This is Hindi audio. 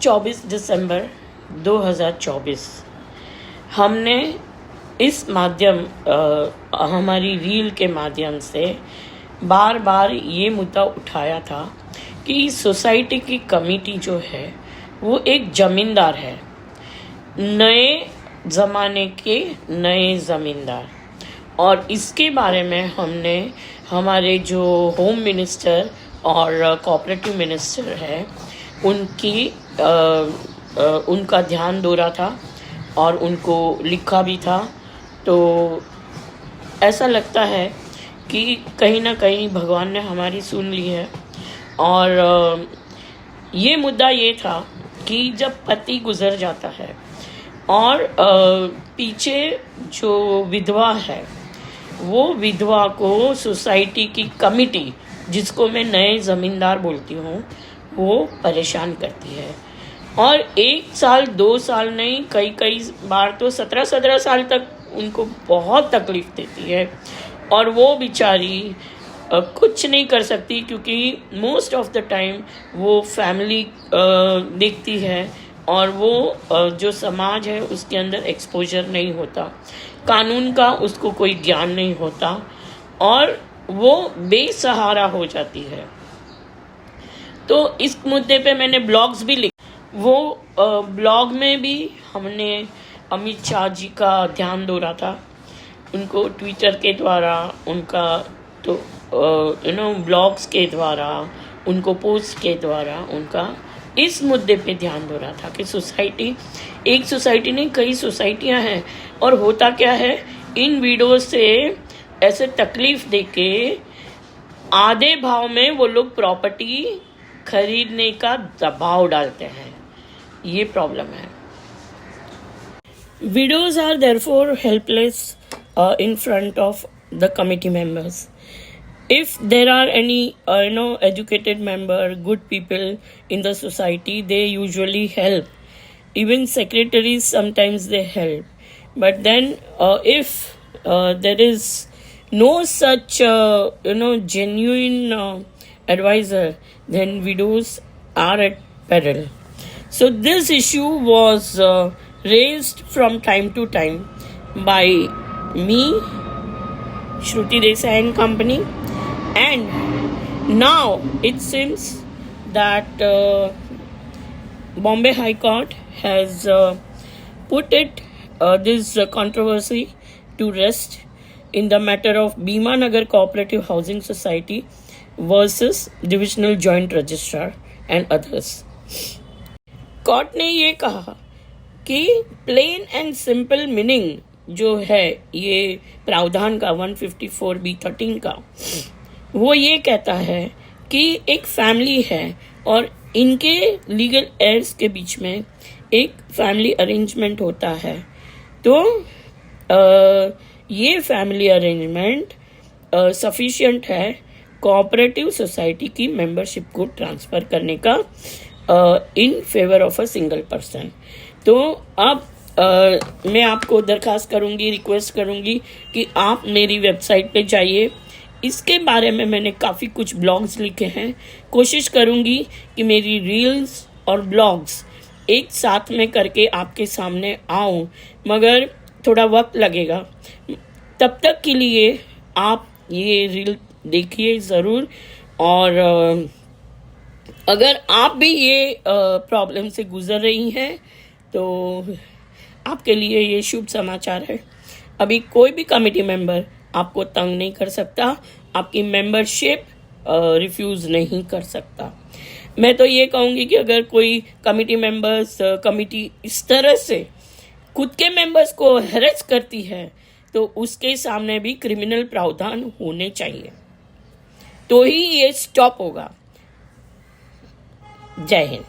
24 दिसंबर 2024 हमने इस माध्यम हमारी रील के माध्यम से बार बार ये मुद्दा उठाया था कि सोसाइटी की कमेटी जो है वो एक ज़मींदार है, नए ज़माने के नए ज़मींदार। और इसके बारे में हमने हमारे जो होम मिनिस्टर और कोऑपरेटिव मिनिस्टर है उनका ध्यान दौरा था और उनको लिखा भी था। तो ऐसा लगता है कि कहीं ना कहीं भगवान ने हमारी सुन ली है। और ये मुद्दा ये था कि जब पति गुजर जाता है और पीछे जो विधवा है वो विधवा को सोसाइटी की कमेटी, जिसको मैं नए ज़मींदार बोलती हूँ, वो परेशान करती है। और 1 साल 2 साल नहीं, कई बार तो 17 साल तक उनको बहुत तकलीफ़ देती है। और वो बेचारी कुछ नहीं कर सकती, क्योंकि मोस्ट ऑफ द टाइम वो फैमिली देखती है और वो जो समाज है उसके अंदर एक्सपोजर नहीं होता, कानून का उसको कोई ज्ञान नहीं होता और वो बेसहारा हो जाती है। तो इस मुद्दे पे मैंने ब्लॉग्स भी लिखे। वो ब्लॉग में भी हमने अमित शाह जी का ध्यान दौरा था, उनको ट्विटर के द्वारा, उनका तो ब्लॉग्स के द्वारा, उनको पोस्ट के द्वारा उनका इस मुद्दे पे ध्यान दौरा था कि सोसाइटी, एक सोसाइटी नहीं कई सोसाइटियां हैं। और होता क्या है, इन वीडियो से ऐसे तकलीफ देके आधे भाव में वो लोग प्रॉपर्टी खरीदने का दबाव डालते हैं। ये प्रॉब्लम है। Widows are therefore helpless in front of the committee members. If there are any educated member, good people in the society, they usually help. Even secretaries sometimes they help. But then if there is no such genuine advisor, then widows are at peril. So this issue was raised from time to time by me, Shruti Desai and company, and now it seems that Bombay High Court has put this controversy to rest in the matter of Bhima Nagar Cooperative Housing Society versus Divisional Joint Registrar and others. Court ने ये कहा कि प्लेन एंड सिंपल मीनिंग जो है ये प्रावधान का 154(b)(13) का, वो ये कहता है कि एक फैमिली है और इनके लीगल एयर्स के बीच में एक फैमिली अरेंजमेंट होता है। तो ये फैमिली अरेंजमेंट सफिशिएंट है कोऑपरेटिव सोसाइटी की मेंबरशिप को ट्रांसफ़र करने का in favour of a single person. तो अब मैं आपको दरखास्त करूंगी, रिक्वेस्ट करूंगी कि आप मेरी वेबसाइट पे जाइए। इसके बारे में मैंने काफ़ी कुछ ब्लॉग्स लिखे हैं। कोशिश करूंगी कि मेरी रील्स और ब्लॉग्स एक साथ में करके आपके सामने आऊं, मगर थोड़ा वक्त लगेगा। तब तक के लिए आप ये रील देखिए ज़रूर। और अगर आप भी ये प्रॉब्लम से गुजर रही हैं तो आपके लिए ये शुभ समाचार है। अभी कोई भी कमेटी मेंबर आपको तंग नहीं कर सकता, आपकी मेंबरशिप रिफ्यूज़ नहीं कर सकता। मैं तो ये कहूँगी कि अगर कोई कमेटी मेंबर्स कमेटी इस तरह से खुद के मेंबर्स को हैरेस करती है तो उसके सामने भी क्रिमिनल प्रावधान होने चाहिए, तो ही ये स्टॉप होगा। जय हिंद।